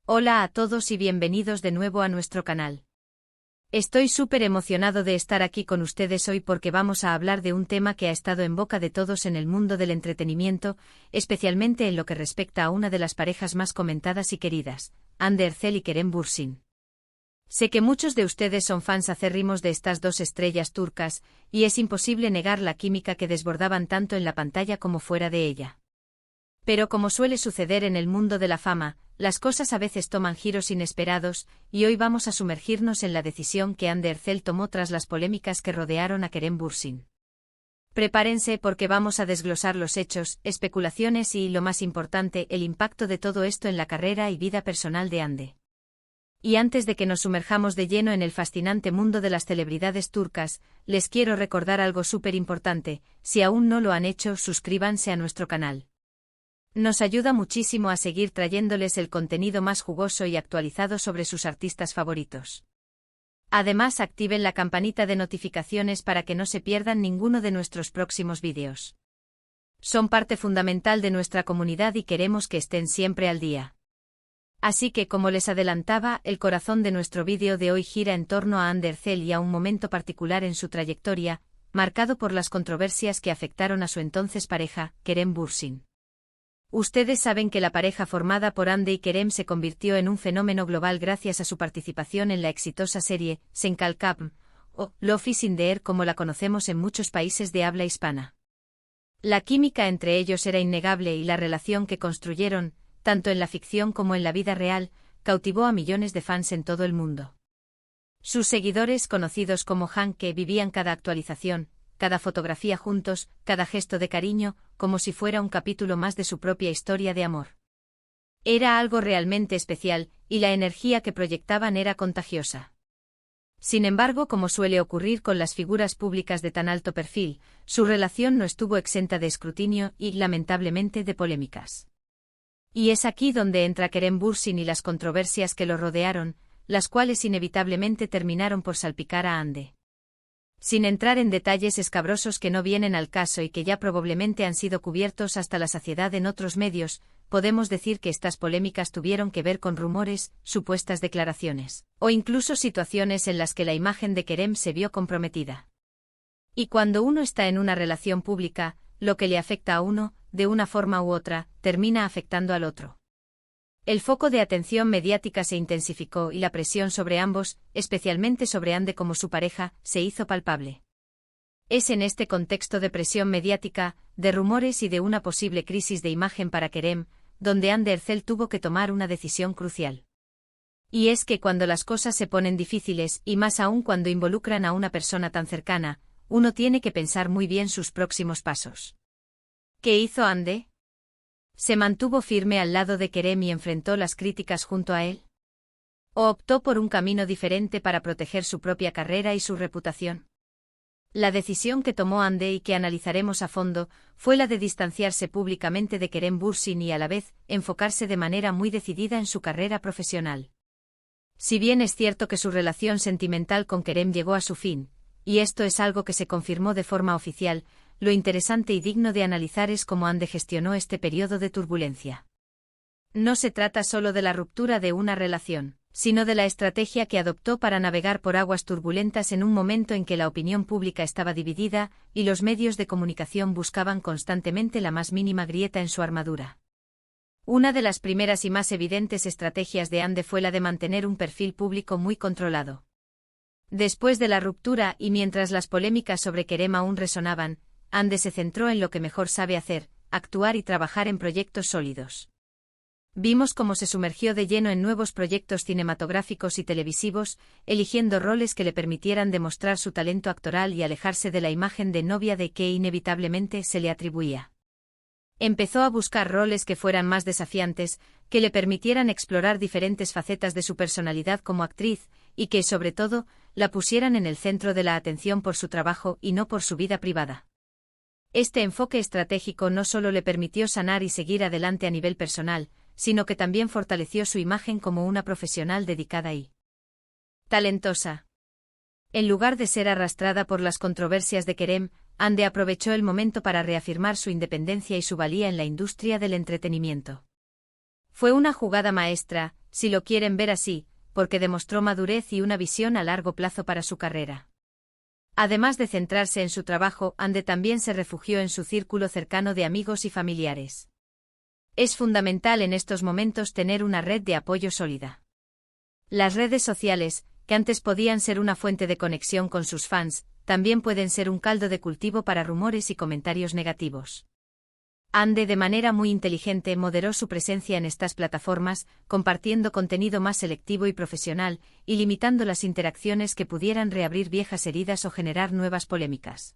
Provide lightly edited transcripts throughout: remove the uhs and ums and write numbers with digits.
Hola a todos y bienvenidos de nuevo a nuestro canal. Estoy súper emocionado de estar aquí con ustedes hoy porque vamos a hablar de un tema que ha estado en boca de todos en el mundo del entretenimiento, especialmente en lo que respecta a una de las parejas más comentadas y queridas, Hande Erçel y Kerem Bürsin. Sé que muchos de ustedes son fans acérrimos de estas dos estrellas turcas, y es imposible negar la química que desbordaban tanto en la pantalla como fuera de ella. Pero como suele suceder en el mundo de la fama, las cosas a veces toman giros inesperados, y hoy vamos a sumergirnos en la decisión que Hande Erçel tomó tras las polémicas que rodearon a Kerem Bürsin. Prepárense porque vamos a desglosar los hechos, especulaciones y, lo más importante, el impacto de todo esto en la carrera y vida personal de Hande. Y antes de que nos sumerjamos de lleno en el fascinante mundo de las celebridades turcas, les quiero recordar algo súper importante: si aún no lo han hecho, suscríbanse a nuestro canal. Nos ayuda muchísimo a seguir trayéndoles el contenido más jugoso y actualizado sobre sus artistas favoritos. Además, activen la campanita de notificaciones para que no se pierdan ninguno de nuestros próximos vídeos. Son parte fundamental de nuestra comunidad y queremos que estén siempre al día. Así que, como les adelantaba, el corazón de nuestro vídeo de hoy gira en torno a Hande Erçel y a un momento particular en su trayectoria, marcado por las controversias que afectaron a su entonces pareja, Kerem Bürsin. Ustedes saben que la pareja formada por Hande y Kerem se convirtió en un fenómeno global gracias a su participación en la exitosa serie Sen Kalkam, o Love is in the Air como la conocemos en muchos países de habla hispana. La química entre ellos era innegable y la relación que construyeron, tanto en la ficción como en la vida real, cautivó a millones de fans en todo el mundo. Sus seguidores, conocidos como Hanke, vivían cada actualización, cada fotografía juntos, cada gesto de cariño, como si fuera un capítulo más de su propia historia de amor. Era algo realmente especial, y la energía que proyectaban era contagiosa. Sin embargo, como suele ocurrir con las figuras públicas de tan alto perfil, su relación no estuvo exenta de escrutinio y, lamentablemente, de polémicas. Y es aquí donde entra Kerem Bürsin y las controversias que lo rodearon, las cuales inevitablemente terminaron por salpicar a Hande. Sin entrar en detalles escabrosos que no vienen al caso y que ya probablemente han sido cubiertos hasta la saciedad en otros medios, podemos decir que estas polémicas tuvieron que ver con rumores, supuestas declaraciones, o incluso situaciones en las que la imagen de Kerem se vio comprometida. Y cuando uno está en una relación pública, lo que le afecta a uno, de una forma u otra, termina afectando al otro. El foco de atención mediática se intensificó y la presión sobre ambos, especialmente sobre Hande como su pareja, se hizo palpable. Es en este contexto de presión mediática, de rumores y de una posible crisis de imagen para Kerem, donde Hande Erçel tuvo que tomar una decisión crucial. Y es que cuando las cosas se ponen difíciles, y más aún cuando involucran a una persona tan cercana, uno tiene que pensar muy bien sus próximos pasos. ¿Qué hizo Hande? ¿Se mantuvo firme al lado de Kerem y enfrentó las críticas junto a él? ¿O optó por un camino diferente para proteger su propia carrera y su reputación? La decisión que tomó Hande y que analizaremos a fondo fue la de distanciarse públicamente de Kerem Bürsin y a la vez enfocarse de manera muy decidida en su carrera profesional. Si bien es cierto que su relación sentimental con Kerem llegó a su fin, y esto es algo que se confirmó de forma oficial, lo interesante y digno de analizar es cómo Hande gestionó este periodo de turbulencia. No se trata solo de la ruptura de una relación, sino de la estrategia que adoptó para navegar por aguas turbulentas en un momento en que la opinión pública estaba dividida y los medios de comunicación buscaban constantemente la más mínima grieta en su armadura. Una de las primeras y más evidentes estrategias de Hande fue la de mantener un perfil público muy controlado. Después de la ruptura y mientras las polémicas sobre Kerem aún resonaban, Hande se centró en lo que mejor sabe hacer: actuar y trabajar en proyectos sólidos. Vimos cómo se sumergió de lleno en nuevos proyectos cinematográficos y televisivos, eligiendo roles que le permitieran demostrar su talento actoral y alejarse de la imagen de novia de que inevitablemente se le atribuía. Empezó a buscar roles que fueran más desafiantes, que le permitieran explorar diferentes facetas de su personalidad como actriz, y que, sobre todo, la pusieran en el centro de la atención por su trabajo y no por su vida privada. Este enfoque estratégico no solo le permitió sanar y seguir adelante a nivel personal, sino que también fortaleció su imagen como una profesional dedicada y talentosa. En lugar de ser arrastrada por las controversias de Kerem, Hande aprovechó el momento para reafirmar su independencia y su valía en la industria del entretenimiento. Fue una jugada maestra, si lo quieren ver así, porque demostró madurez y una visión a largo plazo para su carrera. Además de centrarse en su trabajo, Ande también se refugió en su círculo cercano de amigos y familiares. Es fundamental en estos momentos tener una red de apoyo sólida. Las redes sociales, que antes podían ser una fuente de conexión con sus fans, también pueden ser un caldo de cultivo para rumores y comentarios negativos. Ande de manera muy inteligente moderó su presencia en estas plataformas, compartiendo contenido más selectivo y profesional, y limitando las interacciones que pudieran reabrir viejas heridas o generar nuevas polémicas.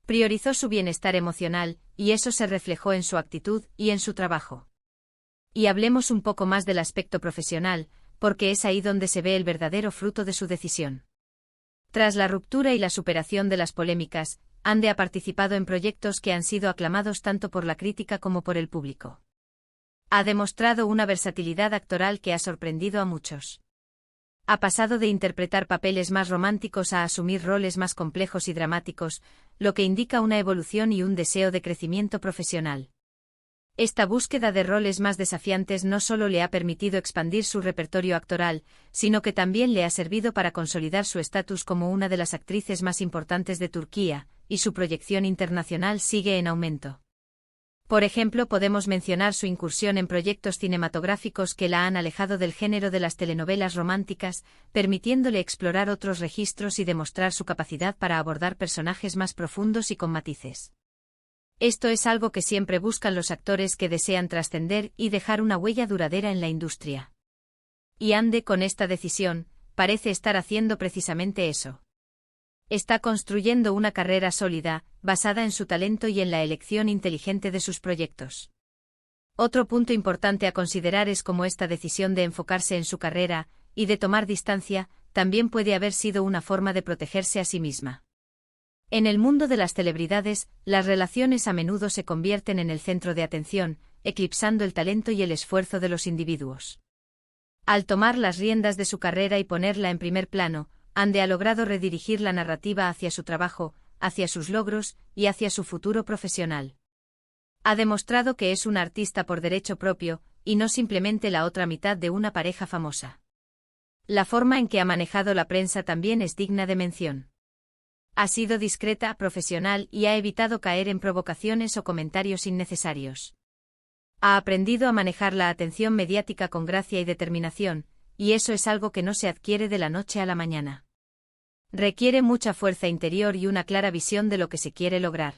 Priorizó su bienestar emocional, y eso se reflejó en su actitud y en su trabajo. Y hablemos un poco más del aspecto profesional, porque es ahí donde se ve el verdadero fruto de su decisión. Tras la ruptura y la superación de las polémicas, Ande ha participado en proyectos que han sido aclamados tanto por la crítica como por el público. Ha demostrado una versatilidad actoral que ha sorprendido a muchos. Ha pasado de interpretar papeles más románticos a asumir roles más complejos y dramáticos, lo que indica una evolución y un deseo de crecimiento profesional. Esta búsqueda de roles más desafiantes no solo le ha permitido expandir su repertorio actoral, sino que también le ha servido para consolidar su estatus como una de las actrices más importantes de Turquía, y su proyección internacional sigue en aumento. Por ejemplo, podemos mencionar su incursión en proyectos cinematográficos que la han alejado del género de las telenovelas románticas, permitiéndole explorar otros registros y demostrar su capacidad para abordar personajes más profundos y con matices. Esto es algo que siempre buscan los actores que desean trascender y dejar una huella duradera en la industria. Y Ande, con esta decisión, parece estar haciendo precisamente eso. Está construyendo una carrera sólida, basada en su talento y en la elección inteligente de sus proyectos. Otro punto importante a considerar es cómo esta decisión de enfocarse en su carrera, y de tomar distancia, también puede haber sido una forma de protegerse a sí misma. En el mundo de las celebridades, las relaciones a menudo se convierten en el centro de atención, eclipsando el talento y el esfuerzo de los individuos. Al tomar las riendas de su carrera y ponerla en primer plano, Ande ha logrado redirigir la narrativa hacia su trabajo, hacia sus logros y hacia su futuro profesional. Ha demostrado que es una artista por derecho propio, y no simplemente la otra mitad de una pareja famosa. La forma en que ha manejado la prensa también es digna de mención. Ha sido discreta, profesional y ha evitado caer en provocaciones o comentarios innecesarios. Ha aprendido a manejar la atención mediática con gracia y determinación, y eso es algo que no se adquiere de la noche a la mañana. Requiere mucha fuerza interior y una clara visión de lo que se quiere lograr.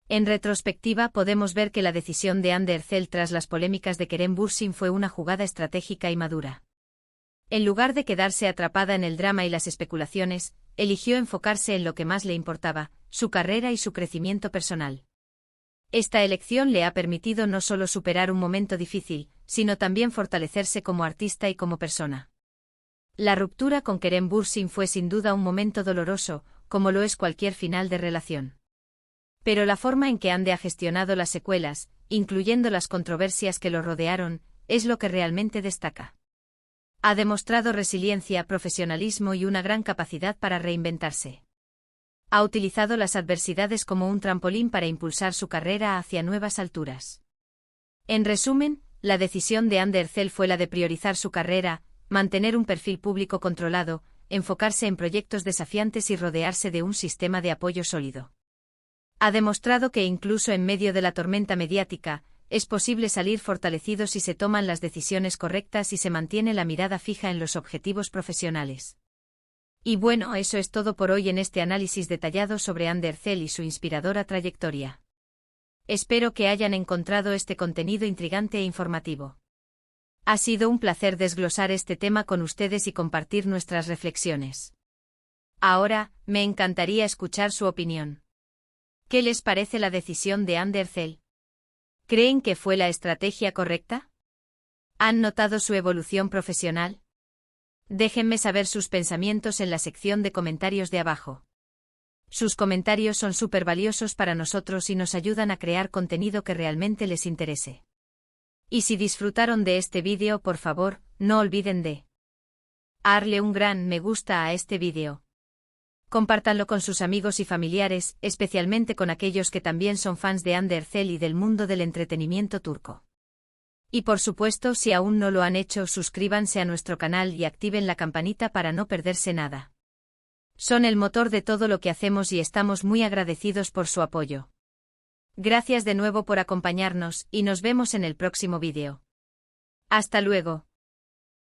En retrospectiva podemos ver que la decisión de Ande Erçel tras las polémicas de Kerem Bürsin fue una jugada estratégica y madura. En lugar de quedarse atrapada en el drama y las especulaciones, eligió enfocarse en lo que más le importaba, su carrera y su crecimiento personal. Esta elección le ha permitido no solo superar un momento difícil, sino también fortalecerse como artista y como persona. La ruptura con Kerem Bürsin fue sin duda un momento doloroso, como lo es cualquier final de relación. Pero la forma en que Ande ha gestionado las secuelas, incluyendo las controversias que lo rodearon, es lo que realmente destaca. Ha demostrado resiliencia, profesionalismo y una gran capacidad para reinventarse. Ha utilizado las adversidades como un trampolín para impulsar su carrera hacia nuevas alturas. En resumen, la decisión de Ande Erçel fue la de priorizar su carrera, mantener un perfil público controlado, enfocarse en proyectos desafiantes y rodearse de un sistema de apoyo sólido. Ha demostrado que incluso en medio de la tormenta mediática, es posible salir fortalecido si se toman las decisiones correctas y se mantiene la mirada fija en los objetivos profesionales. Y bueno, eso es todo por hoy en este análisis detallado sobre Ande Erçel y su inspiradora trayectoria. Espero que hayan encontrado este contenido intrigante e informativo. Ha sido un placer desglosar este tema con ustedes y compartir nuestras reflexiones. Ahora, me encantaría escuchar su opinión. ¿Qué les parece la decisión de Ande Erçel? ¿Creen que fue la estrategia correcta? ¿Han notado su evolución profesional? Déjenme saber sus pensamientos en la sección de comentarios de abajo. Sus comentarios son súper valiosos para nosotros y nos ayudan a crear contenido que realmente les interese. Y si disfrutaron de este vídeo, por favor, no olviden de darle un gran me gusta a este vídeo. Compártanlo con sus amigos y familiares, especialmente con aquellos que también son fans de Ande Erçel y del mundo del entretenimiento turco. Y por supuesto, si aún no lo han hecho, suscríbanse a nuestro canal y activen la campanita para no perderse nada. Son el motor de todo lo que hacemos y estamos muy agradecidos por su apoyo. Gracias de nuevo por acompañarnos y nos vemos en el próximo vídeo. Hasta luego.